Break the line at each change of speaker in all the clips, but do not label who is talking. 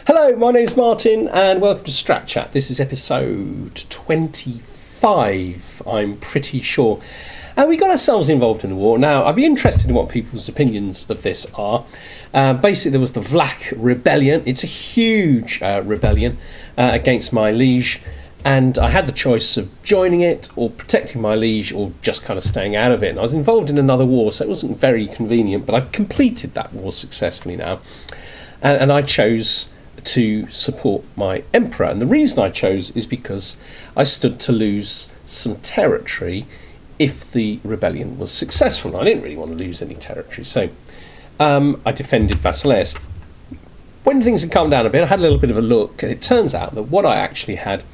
Hello, my name's Martin and welcome to Strat Chat. This is episode 25, I'm pretty sure. And we got ourselves involved in the war. Now, I'd be interested in what people's opinions of this are. Basically, there was the Vlach Rebellion. It's a huge rebellion against my liege. And I had the choice of joining it or protecting my liege or just kind of staying out of it. And I was involved in another war, so it wasn't very convenient. But I've completed that war successfully now. And I chose to support my emperor. And the reason I chose is because I stood to lose some territory if the rebellion was successful. I didn't really want to lose any territory, so I defended Basileus. When things had calmed down a bit, I had a little bit of a look, and it turns out that what I actually had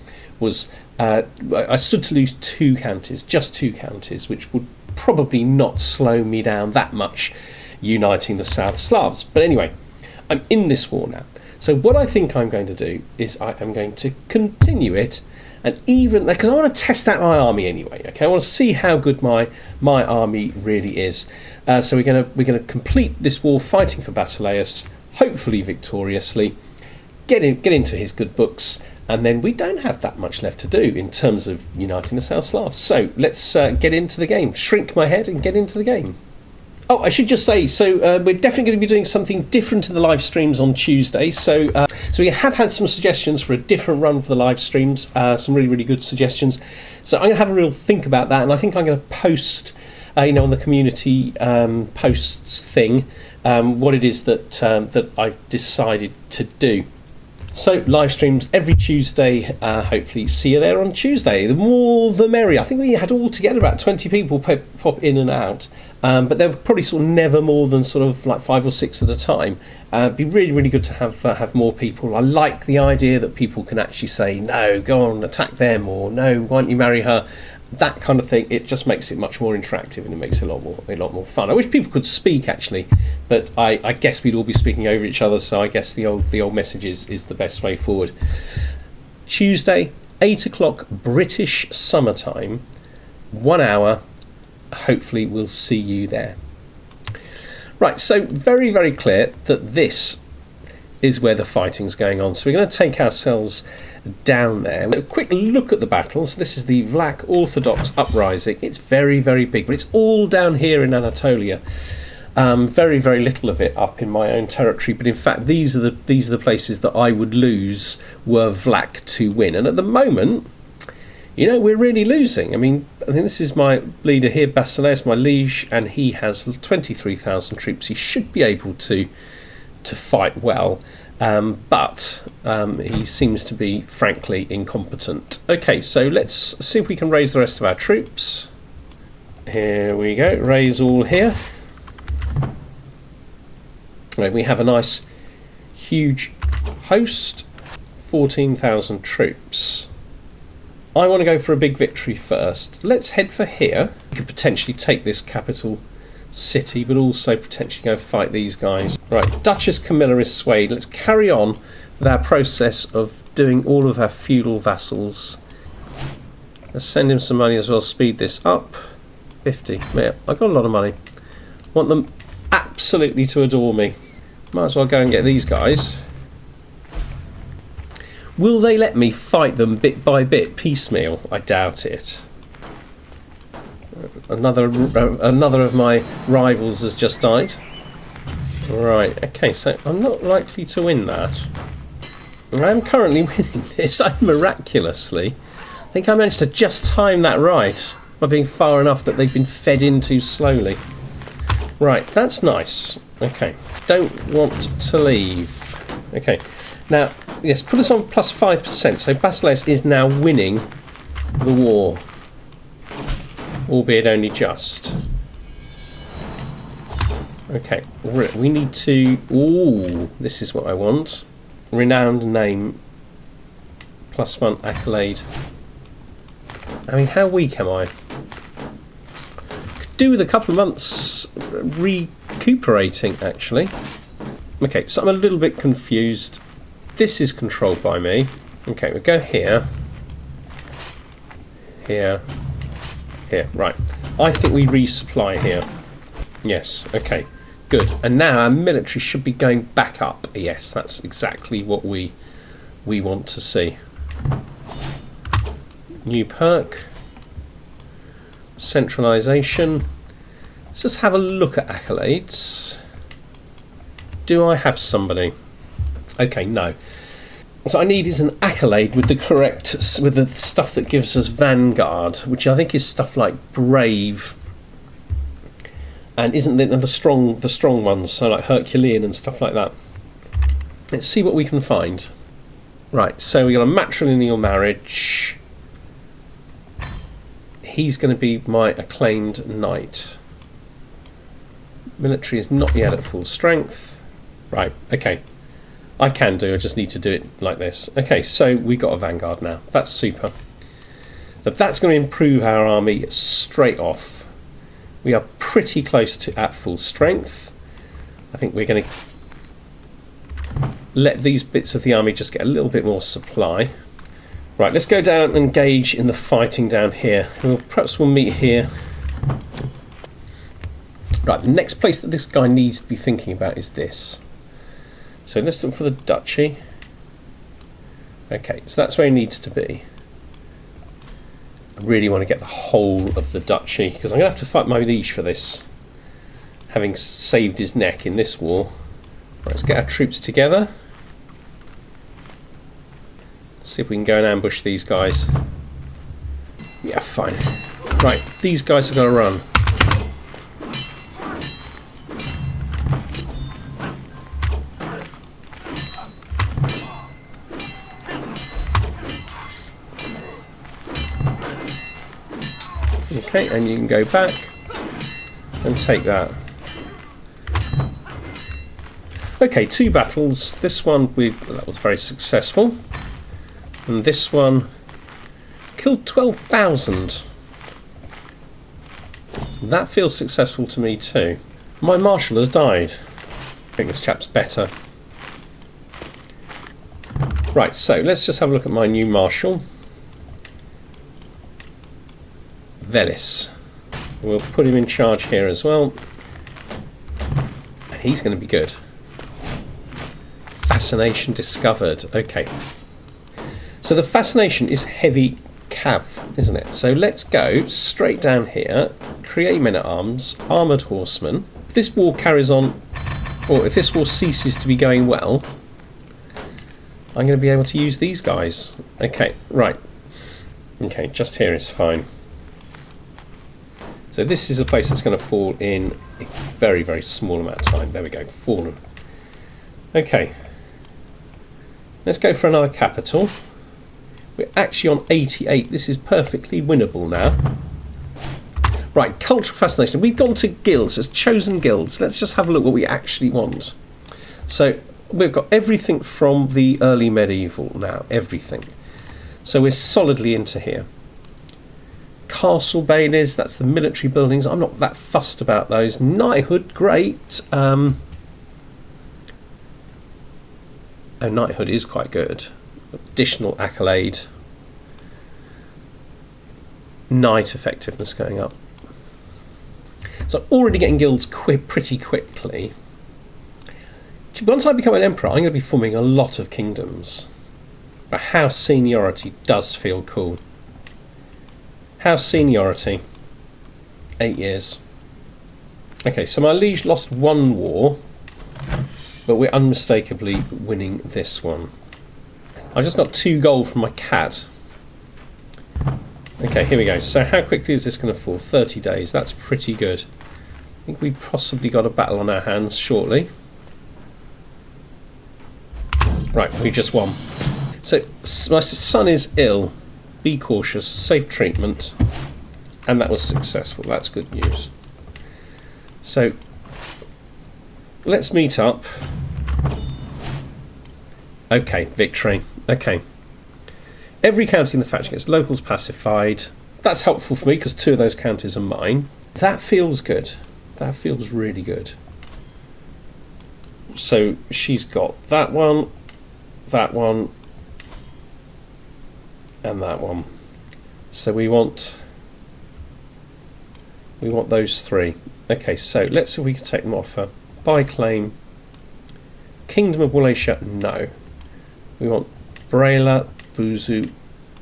was I stood to lose just two counties, which would probably not slow me down that much uniting the South Slavs. But anyway, I'm in this war now. So what I think I'm going to do is I am going to continue it, and even because I want to test out my army anyway. Okay, I want to see how good my army really is. So we're going to complete this war fighting for Basileus, hopefully victoriously. Get into his good books, and then we don't have that much left to do in terms of uniting the South Slavs. So let's get into the game. Shrink my head and get into the game. Oh, I should just say, so we're definitely going to be doing something different to the live streams on Tuesday. So we have had some suggestions for a different run for the live streams, some really, really good suggestions. So I'm going to have a real think about that, and I think I'm going to post, on the community posts thing, what it is that I've decided to do. So live streams every Tuesday, hopefully see you there on Tuesday. The more the merrier. I think we had altogether about 20 people pop in and out, but there were probably sort of never more than sort of like 5 or 6 at a time. It'd be really, really good to have more people. I like the idea that people can actually say, no, go on, attack them, or no, why don't you marry her? That kind of thing. It just makes it much more interactive, and it makes it a lot more fun. I wish people could speak actually, but I guess we'd all be speaking over each other. So I guess the old message is the best way forward. Tuesday, 8 o'clock British summertime, 1 hour. Hopefully we'll see you there. Right. So very, very clear that this is where the fighting's going on. So we're going to take ourselves down there. A quick look at the battles. This is the Vlach Orthodox uprising. It's very, very big, but it's all down here in Anatolia. Very, very little of it up in my own territory. But in fact, these are the places that I would lose were Vlach to win. And at the moment, we're really losing. I mean, I think this is my leader here, Basileus, my liege, and he has 23,000 troops. He should be able to fight well. But he seems to be, frankly, incompetent. Okay, so let's see if we can raise the rest of our troops. Here we go, raise all here. Right, we have a nice, huge host, 14,000 troops. I want to go for a big victory first. Let's head for here. We could potentially take this capital city, but also potentially go fight these guys. Right, Duchess Camilla is swayed. Let's carry on with our process of doing all of our feudal vassals. Let's send him some money as well, speed this up. 50, yeah, I've got a lot of money. Want them absolutely to adore me. Might as well go and get these guys. Will they let me fight them bit by bit, piecemeal? I doubt it. Another of my rivals has just died. Right, okay, so I'm not likely to win that. I am currently winning this, miraculously. I think I managed to just time that right by being far enough that they've been fed in too slowly. Right, that's nice. Okay, don't want to leave. Okay, now, yes, put us on plus 5%, so Basileus is now winning the war. Albeit only just. Okay, we need to... Ooh, this is what I want. Renowned name. +1 accolade. I mean, how weak am I? Could do with a couple of months recuperating, actually. Okay, so I'm a little bit confused. This is controlled by me. Okay, we'll go here. Here. Here, right. I think we resupply here. Yes, okay. good. And now our military should be going back up. Yes, that's exactly what we want to see. New perk. Centralisation. Let's just have a look at accolades. Do I have somebody? Okay, no. So I need is an accolade with the correct, with the stuff that gives us Vanguard, which I think is stuff like Brave, and isn't the strong ones, so like Herculean and stuff like that. Let's see what we can find. Right, so we got a matrilineal marriage. He's going to be my acclaimed knight. Military is not yet at full strength. Right, okay. I can do, I just need to do it like this. Okay, so we got a Vanguard now. That's super. So that's going to improve our army straight off. We are pretty close to at full strength. I think we're going to let these bits of the army just get a little bit more supply. Right, let's go down and engage in the fighting down here. Perhaps we'll meet here. Right, the next place that this guy needs to be thinking about is this. So let's look for the duchy. Okay, so that's where he needs to be. I really want to get the whole of the duchy, because I'm going to have to fight my liege for this, having saved his neck in this war. Right, let's get our troops together. Let's see if we can go and ambush these guys. Yeah, fine. Right, these guys are going to run. Okay, and you can go back and take that. Okay, 2 battles. This one that was very successful, and this one killed 12,000. That feels successful to me too. My marshal has died. I think this chap's better. Right, so let's just have a look at my new marshal. Velis. We'll put him in charge here as well. And he's going to be good. Fascination discovered. Okay. So the fascination is heavy cav, isn't it? So let's go straight down here. Create men-at-arms, armoured horsemen. If this war carries on, or if this war ceases to be going well, I'm going to be able to use these guys. Okay, right. Okay, just here is fine. So this is a place that's going to fall in a very, very small amount of time. There we go, fallen. Okay. Let's go for another capital. We're actually on 88. This is perfectly winnable now. Right, cultural fascination. We've gone to guilds. It's chosen guilds. Let's just have a look what we actually want. So we've got everything from the early medieval now. Everything. So we're solidly into here. Castle bailies, that's the military buildings. I'm not that fussed about those. Knighthood, great. Oh, knighthood is quite good. Additional accolade. Knight effectiveness going up. So I'm already getting guilds pretty quickly. Once I become an emperor, I'm going to be forming a lot of kingdoms. But house seniority does feel cool. House seniority, 8 years. Okay, so my liege lost 1 war, but we're unmistakably winning this one. I've just got 2 gold from my cat. Okay, here we go. So how quickly is this going to fall? 30 days. That's pretty good. I think we've possibly got a battle on our hands shortly. Right, we just won. So my son is ill. Be cautious, safe treatment, and that was successful. That's good news. So let's meet up. Okay, victory. Okay. Every county in the faction gets locals pacified. That's helpful for me because 2 of those counties are mine. That feels good. That feels really good. So she's got that one, and that one. So we want those 3. Okay, so let's see if we can take them off her. Buy claim. Kingdom of Wallachia, no. We want Brela, Buzu.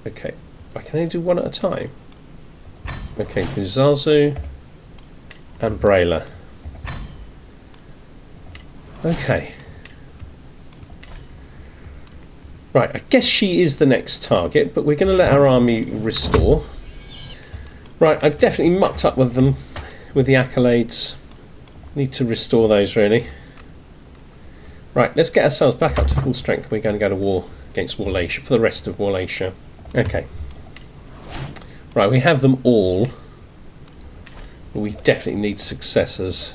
Okay, I can only do one at a time. Okay, Buzazu and Brela. Okay. Right, I guess she is the next target, but we're going to let our army restore. Right, I've definitely mucked up with them, with the accolades. Need to restore those, really. Right, let's get ourselves back up to full strength. We're going to go to war against Wallachia for the rest of Wallachia. Okay. Right, we have them all. But we definitely need successors.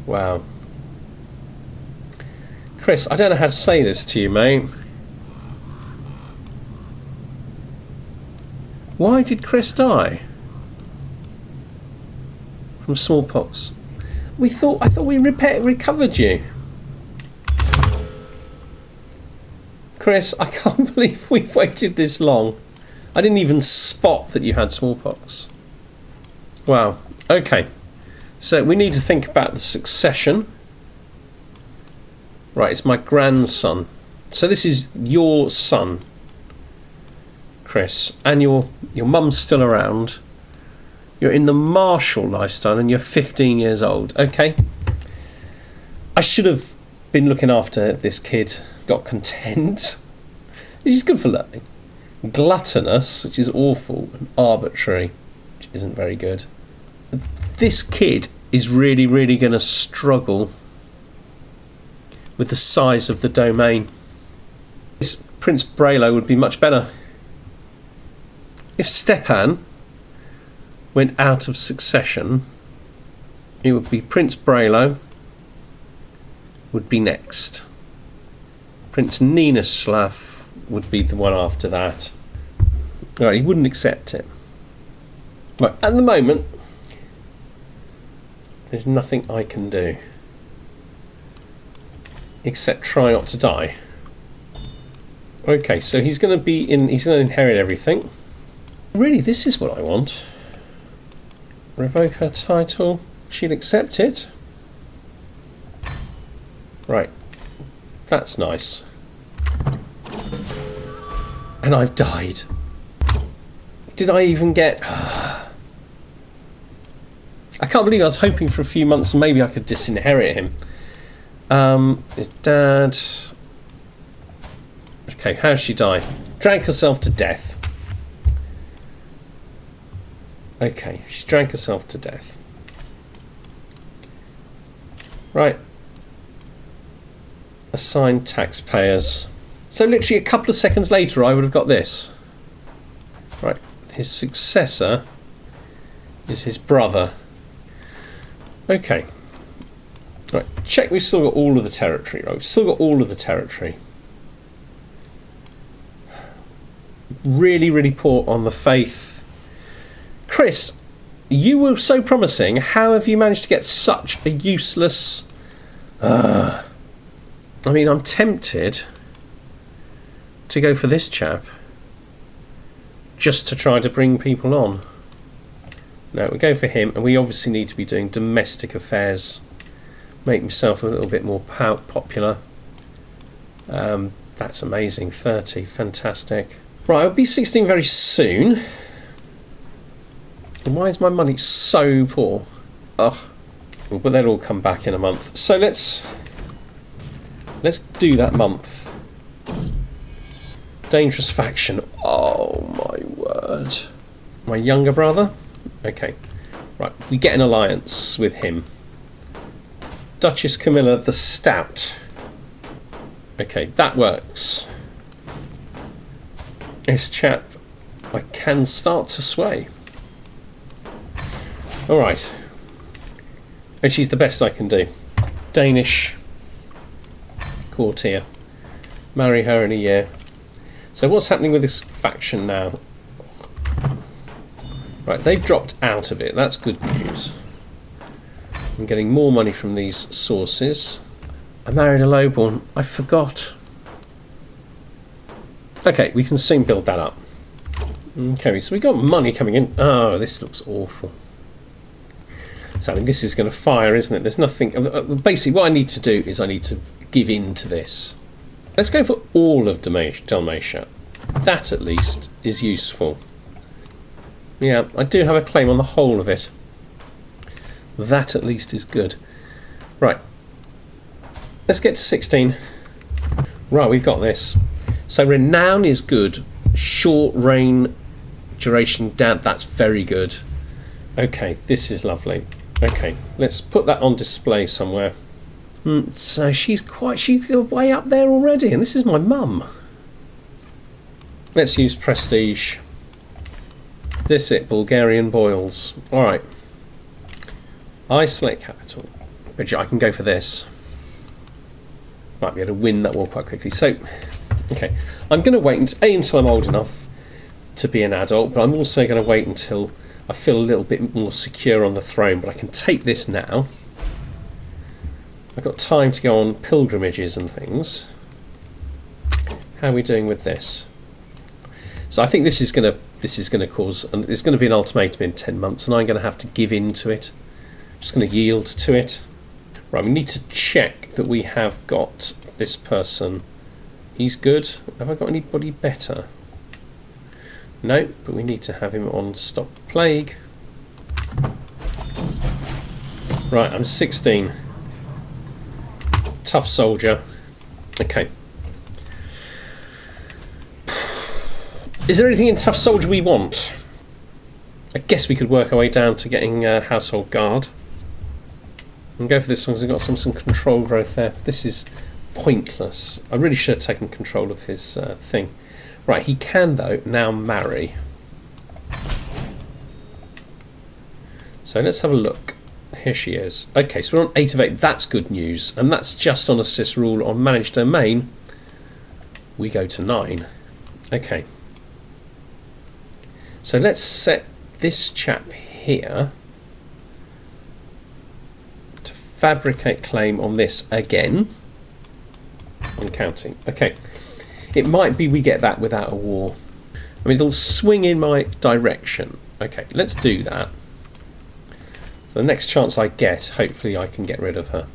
Wow. Chris, I don't know how to say this to you, mate. Why did Chris die? From smallpox. I thought we recovered you. Chris, I can't believe we've waited this long. I didn't even spot that you had smallpox. Wow. Okay. So we need to think about the succession. Right, it's my grandson. So this is your son, Chris, and your mum's still around. You're in the martial lifestyle and you're 15 years old. Okay. I should have been looking after this kid. Got content. Which is good for learning. Gluttonous, which is awful. And arbitrary, which isn't very good. This kid is really, really going to struggle with the size of the domain. This Prince Brelo would be much better. If Stepan went out of succession, it would be Prince Brelo would be next. Prince Ninoslav would be the one after that. Right, he wouldn't accept it. Right, at the moment, there's nothing I can do except try not to die. Okay, so he's going to inherit everything. Really, this is what I want. Revoke her title. She'll accept it. Right. That's nice. And I've died. Did I even get... I can't believe I was hoping for a few months and maybe I could disinherit him. His dad... Okay, how'd she die? Drank herself to death. Okay, she drank herself to death. Right. Assign taxpayers. So literally a couple of seconds later I would have got this. Right. His successor is his brother. Okay. Right. Check we've still got all of the territory. Right. We've still got all of the territory. Really, really poor on the faith. Chris, you were so promising. How have you managed to get such a useless... I mean, I'm tempted to go for this chap just to try to bring people on. No, we go for him, and we obviously need to be doing domestic affairs. Make myself a little bit more popular. That's amazing. 30, fantastic. Right, I'll be 16 very soon. Why is my money so poor? Ugh. But they'll all come back in a month. So let's do that month. Dangerous faction. Oh my word. My younger brother? Okay. Right, we get an alliance with him. Duchess Camilla the Stout. Okay, that works. This chap I can start to sway. Alright. And she's the best I can do. Danish courtier. Marry her in a year. So what's happening with this faction now? Right, they've dropped out of it. That's good news. I'm getting more money from these sources. I married a lowborn. I forgot. Okay, we can soon build that up. Okay, so we got money coming in. Oh, this looks awful. So I mean, this is going to fire, isn't it? There's nothing. Basically, what I need to do is I need to give in to this. Let's go for all of Dalmatia. That at least is useful. Yeah, I do have a claim on the whole of it. That at least is good. Right. Let's get to 16. Right, we've got this. So renown is good. Short reign duration down. That's very good. Okay, this is lovely. Okay, let's put that on display somewhere. So she's way up there already, and this is my mum. Let's use prestige. This it, Bulgarian boils. All right. Isolate capital. But I can go for this. Might be able to win that war quite quickly. So, okay, I'm going to wait until I'm old enough to be an adult, but I'm also going to wait until I feel a little bit more secure on the throne. But I can take this now. I've got time to go on pilgrimages and things. How are we doing with this? So I think this is going to cause, and it's going to be an ultimatum in 10 months, and I'm going to have to give in to it. I'm just going to yield to it. Right, we need to check that we have got this person. He's good. Have I got anybody better? No, but we need to have him on stop plague. Right, I'm 16. Tough soldier. Okay. Is there anything in tough soldier we want? I guess we could work our way down to getting household guard. And go for this one because we've got some control growth there. This is pointless. I really should have taken control of his thing. Right, he can though now marry. So let's have a look. Here she is. Okay, so we're on 8 of 8. That's good news. And that's just on assist rule. On managed domain, we go to 9. Okay. So let's set this chap here to fabricate claim on this again. On counting. Okay. It might be we get that without a war. I mean, it'll swing in my direction. Okay, let's do that. So the next chance I get, hopefully I can get rid of her.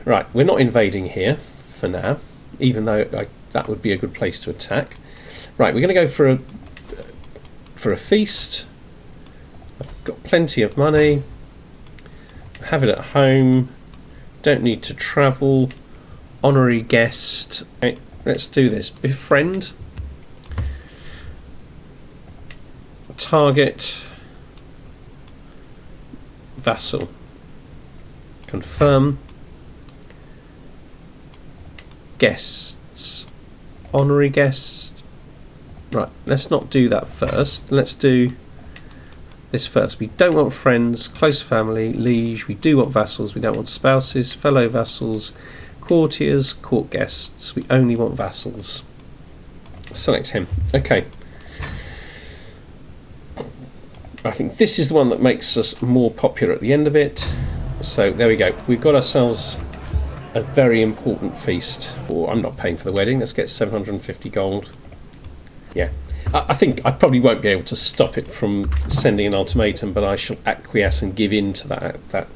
Right, we're not invading here for now, even though that would be a good place to attack. Right, we're going to go for a feast. I've got plenty of money. Have it at home. Don't need to travel. Honorary guest. Okay, let's do this. Befriend. Target. Vassal. Confirm. Guests. Honorary guest. Right, let's not do that first. Let's do this first. We don't want friends, close family, liege. We do want vassals. We don't want spouses, fellow vassals, courtiers, court guests. We only want vassals. Select him. Okay. I think this is the one that makes us more popular at the end of it. So there we go. We've got ourselves a very important feast. Oh, I'm not paying for the wedding. Let's get 750 gold. Yeah. I think I probably won't be able to stop it from sending an ultimatum, but I shall acquiesce and give in to that.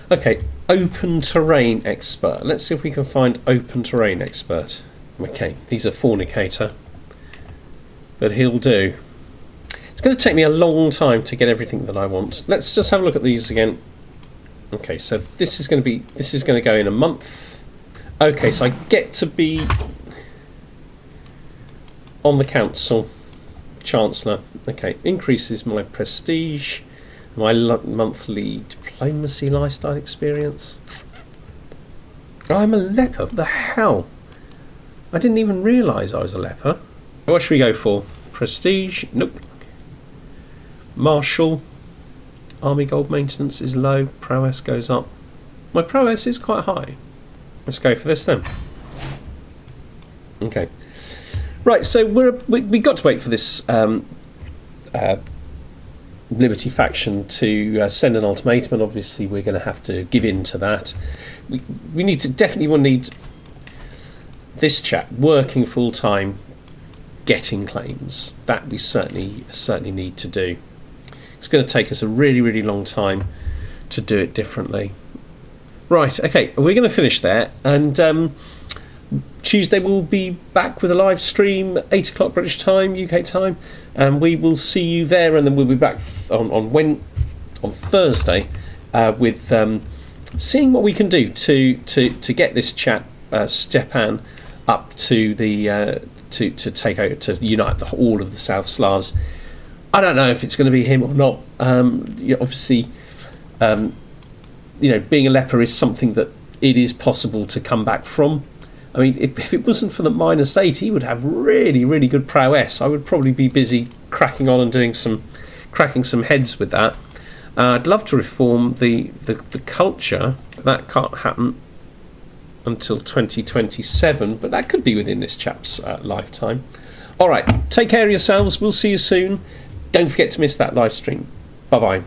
Okay, open terrain expert. Let's see if we can find open terrain expert. Okay, he's a fornicator, but he'll do. It's going to take me a long time to get everything that I want. Let's just have a look at these again. Okay, so this is going to go in a month. Okay, so I get to be on the council, chancellor. Okay, increases my prestige, my monthly diplomacy lifestyle experience. Oh, I'm a leper. What the hell? I didn't even realise I was a leper. What should we go for? Prestige? Nope. Marshal. Army gold maintenance is low. Prowess goes up. My prowess is quite high. Let's go for this then. Okay. Right, so we got to wait for this Liberty faction to send an ultimatum, and obviously we're going to have to give in to that. We definitely will need this chap working full time getting claims. That we certainly need to do. It's going to take us a really, really long time to do it differently. Right, okay, we're going to finish there, and Tuesday we'll be back with a live stream, 8 o'clock British time, UK time, and we will see you there, and then we'll be back on Thursday with seeing what we can do to get this chap Stepan up to the to take over, to unite all of the South Slavs. I don't know if it's going to be him or not. Obviously, being a leper is something that it is possible to come back from. I mean, if it wasn't for the -8, he would have really, really good prowess. I would probably be busy cracking on and cracking some heads with that. I'd love to reform the culture. That can't happen until 2027, but that could be within this chap's lifetime. All right, take care of yourselves. We'll see you soon. Don't forget to miss that live stream. Bye-bye.